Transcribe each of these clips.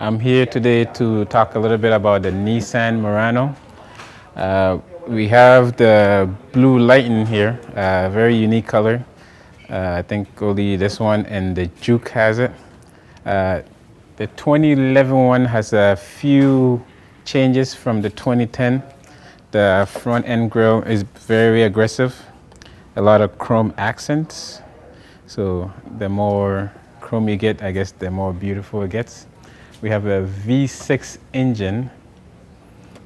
I'm here today to talk a little bit about the Nissan Murano. We have the blue lighting here, very unique color. I think only this one and the Juke has it. The 2011 one has a few changes from the 2010. The front end grille is very aggressive, a lot of chrome accents. So the more chrome you get, I guess the more beautiful it gets. We have a V6 engine,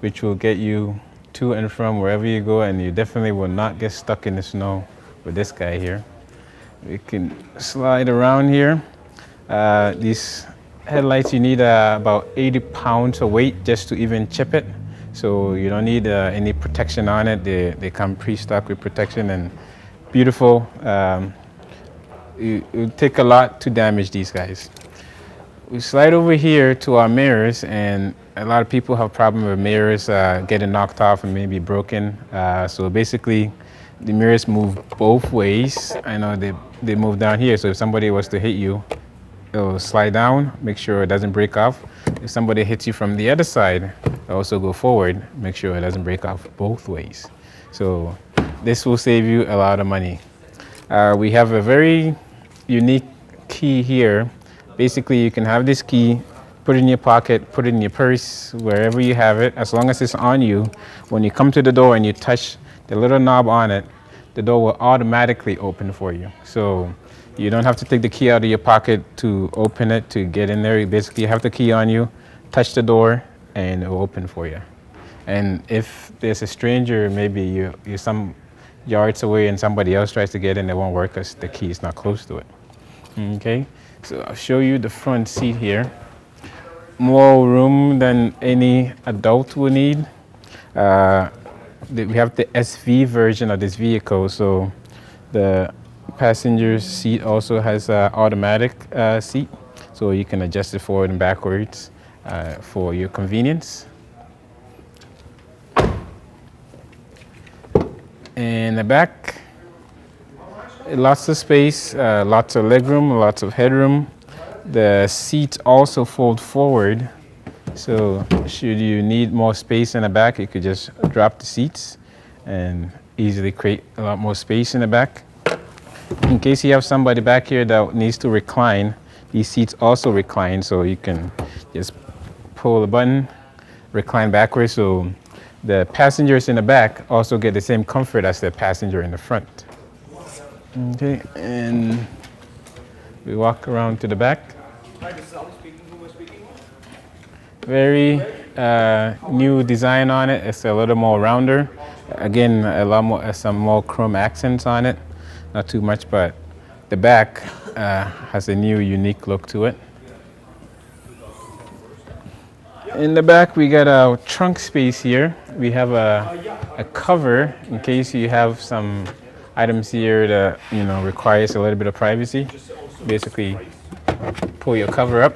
which will get you to and from wherever you go, and you definitely will not get stuck in the snow with this guy here. We can slide around here. These headlights, you need about 80 pounds of weight just to even chip it. So you don't need any protection on it. They come pre-stock with protection and beautiful. It would take a lot to damage these guys. We slide over here to our mirrors, and a lot of people have problem with mirrors getting knocked off and maybe broken. So basically, the mirrors move both ways. I know they move down here, so if somebody was to hit you, it'll slide down, make sure it doesn't break off. If somebody hits you from the other side, it'll also go forward, make sure it doesn't break off both ways. So this will save you a lot of money. We have a very unique key here. Basically, you can have this key, put it in your pocket, put it in your purse, wherever you have it, as long as it's on you. When you come to the door and you touch the little knob on it, the door will automatically open for you. So you don't have to take the key out of your pocket to open it, to get in there. You basically have the key on you, touch the door, and it will open for you. And if there's a stranger, maybe you're some yards away and somebody else tries to get in, it won't work because the key is not close to it. Okay, so I'll show you the front seat here. More room than any adult will need. We have the SV version of this vehicle, so the passenger seat also has an automatic seat, so you can adjust it forward and backwards for your convenience. In the back, lots of space, lots of legroom, lots of headroom. The seats also fold forward, so should you need more space in the back, you could just drop the seats and easily create a lot more space in the back. In case you have somebody back here that needs to recline, these seats also recline, so you can just pull the button, recline backwards, so the passengers in the back also get the same comfort as the passenger in the front. Okay, and we walk around to the back. Very new design on it. It's a little more rounder. Again, a lot more, some more chrome accents on it. Not too much, but the back has a new, unique look to it. In the back, we got a trunk space here. We have a cover in case you have some items here that requires a little bit of privacy. Basically, pull your cover up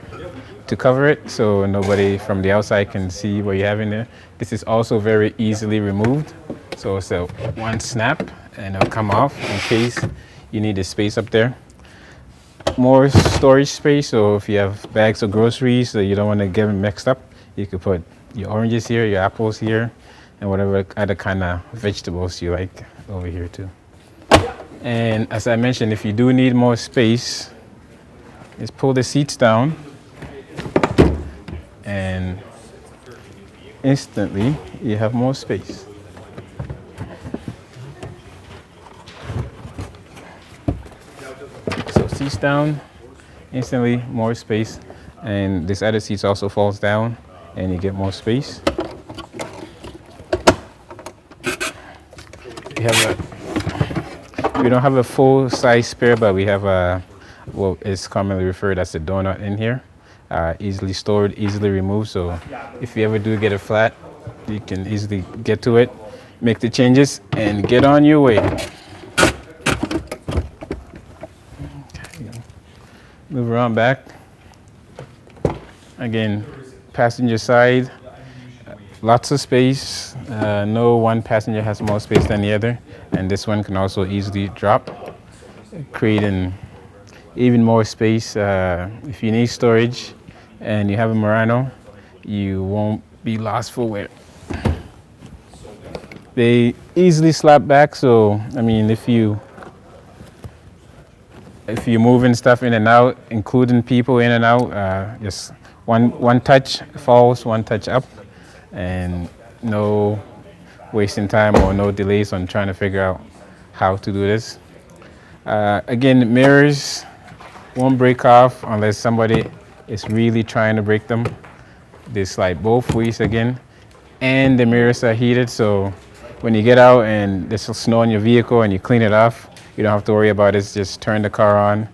to cover it so nobody from the outside can see what you have in there. This is also very easily removed. So it's a one snap and it'll come off in case you need a space up there. More storage space, so if you have bags of groceries that you don't want to get them mixed up, you could put your oranges here, your apples here, and whatever other kind of vegetables you like over here too. And as I mentioned, if you do need more space, just pull the seats down and instantly you have more space. So seats down, instantly more space, and this other seat also falls down and you get more space. We don't have a full-size spare, but we have what is commonly referred as a donut in here. Easily stored, easily removed, so if you ever do get it flat, you can easily get to it, make the changes, and get on your way. Okay. Move around back. Again, passenger side, lots of space. No one passenger has more space than the other, and this one can also easily drop, creating even more space. If you need storage, and you have a Murano, you won't be lost for wear. They easily slap back, so I mean, if you're moving stuff in and out, including people in and out, just one touch falls, one touch up, and no wasting time or no delays on trying to figure out how to do this. Again, mirrors won't break off unless somebody is really trying to break them. They slide both ways again, and the mirrors are heated, so when you get out and there's snow in your vehicle and you clean it off, you don't have to worry about it. Just turn the car on,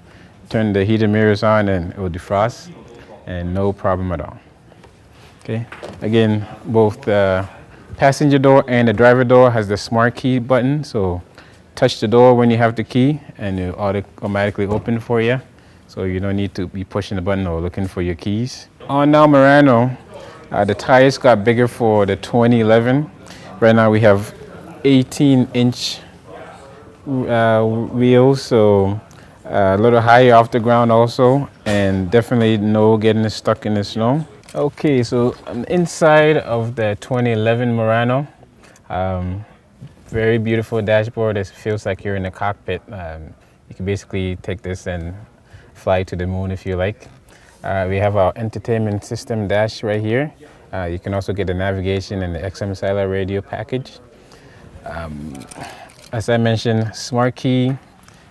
turn the heated mirrors on, and it will defrost, and no problem at all. Okay. Again, both the passenger door and the driver door has the smart key button, so touch the door when you have the key and it will automatically open for you, so you don't need to be pushing the button or looking for your keys. On now Murano, the tires got bigger for the 2011. Right now we have 18-inch wheels, so a little higher off the ground also, and definitely no getting stuck in the snow. Okay, so inside of the 2011 Murano, very beautiful dashboard. It feels like you're in the cockpit. You can basically take this and fly to the moon if you like. We have our entertainment system dash right here. You can also get the navigation and the XM Cellular radio package. As I mentioned, smart key.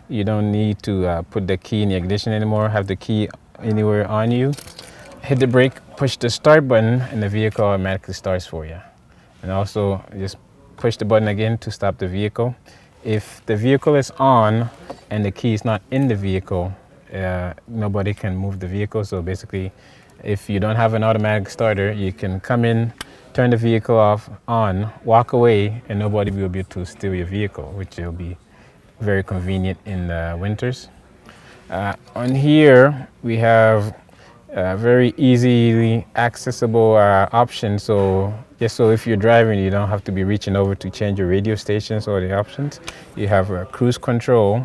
You don't need to put the key in the ignition anymore, have the key anywhere on you. Hit the brake, push the start button, and the vehicle automatically starts for you. And also just push the button again to stop the vehicle. If the vehicle is on and the key is not in the vehicle, nobody can move the vehicle. So basically, if you don't have an automatic starter, you can come in, turn the vehicle off, on, walk away, and nobody will be able to steal your vehicle, which will be very convenient in the winters. On here, we have very easily accessible options. So just so if you're driving, you don't have to be reaching over to change your radio stations or the options. You have cruise control,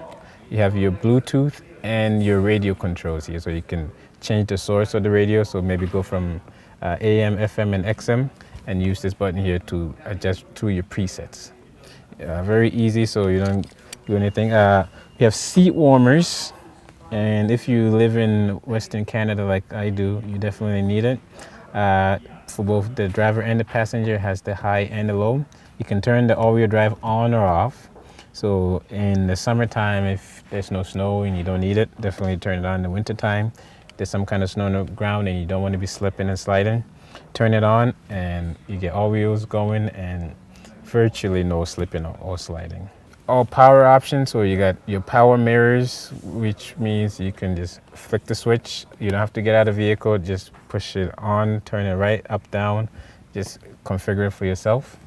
you have your Bluetooth and your radio controls here. So you can change the source of the radio. So maybe go from AM, FM, and XM, and use this button here to adjust through your presets. Very easy, so you don't do anything. We have seat warmers. And if you live in Western Canada like I do, you definitely need it. For both the driver and the passenger, it has the high and the low. You can turn the all-wheel drive on or off. So in the summertime, if there's no snow and you don't need it, definitely turn it on in the wintertime. If there's some kind of snow on the ground and you don't want to be slipping and sliding, turn it on and you get all wheels going and virtually no slipping or sliding. All power options, so you got your power mirrors, which means you can just flick the switch. You don't have to get out of the vehicle, just push it on, turn it right, up, down, just configure it for yourself.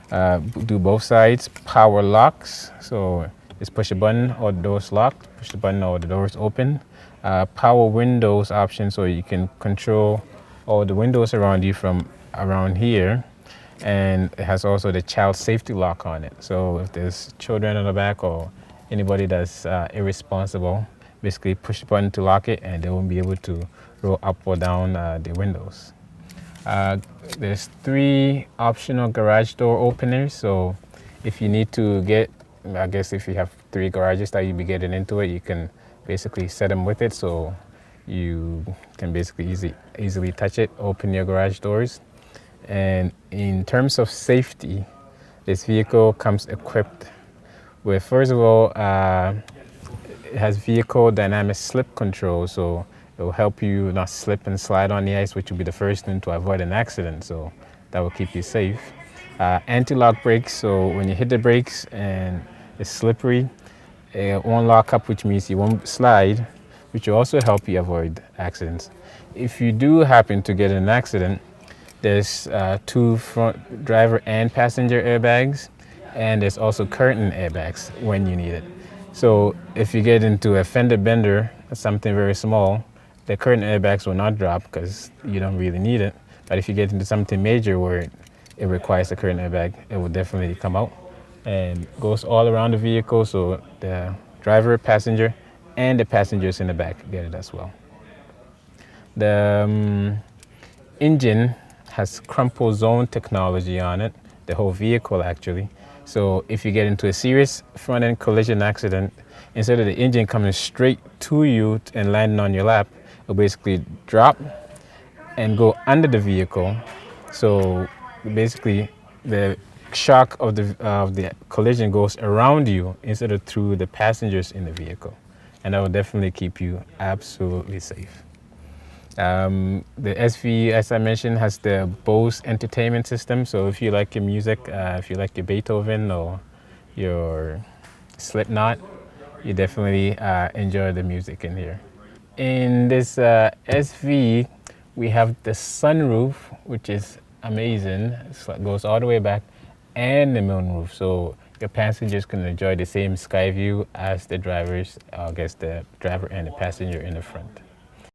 Do both sides. Power locks, so just push a button or the door's locked, push the button or the door's open. Power windows option, so you can control all the windows around you from around here. And it has also the child safety lock on it. So if there's children on the back or anybody that's irresponsible, basically push the button to lock it and they won't be able to roll up or down the windows. There's 3 optional garage door openers. So if you need to get, I guess if you have 3 garages that you'll be getting into it, you can basically set them with it. So you can basically easily touch it, open your garage doors. And in terms of safety, this vehicle comes equipped with, first of all, it has vehicle dynamic slip control, so it will help you not slip and slide on the ice, which will be the first thing to avoid an accident, so that will keep you safe. Anti-lock brakes, so when you hit the brakes and it's slippery, it won't lock up, which means you won't slide, which will also help you avoid accidents. If you do happen to get in an accident, there's 2 front driver and passenger airbags, and there's also curtain airbags when you need it. So if you get into a fender bender, something very small, the curtain airbags will not drop because you don't really need it. But if you get into something major where it requires a curtain airbag, it will definitely come out. And goes all around the vehicle, so the driver, passenger, and the passengers in the back get it as well. The engine has crumple zone technology on it, the whole vehicle actually. So if you get into a serious front end collision accident, instead of the engine coming straight to you and landing on your lap, it'll basically drop and go under the vehicle. So basically the shock of the collision goes around you instead of through the passengers in the vehicle. And that will definitely keep you absolutely safe. The SV, as I mentioned, has the Bose entertainment system. So if you like your music, if you like your Beethoven or your Slipknot, you definitely enjoy the music in here. In this SV, we have the sunroof, which is amazing. It goes all the way back, and the moonroof. So your passengers can enjoy the same sky view as the drivers, I guess the driver and the passenger in the front.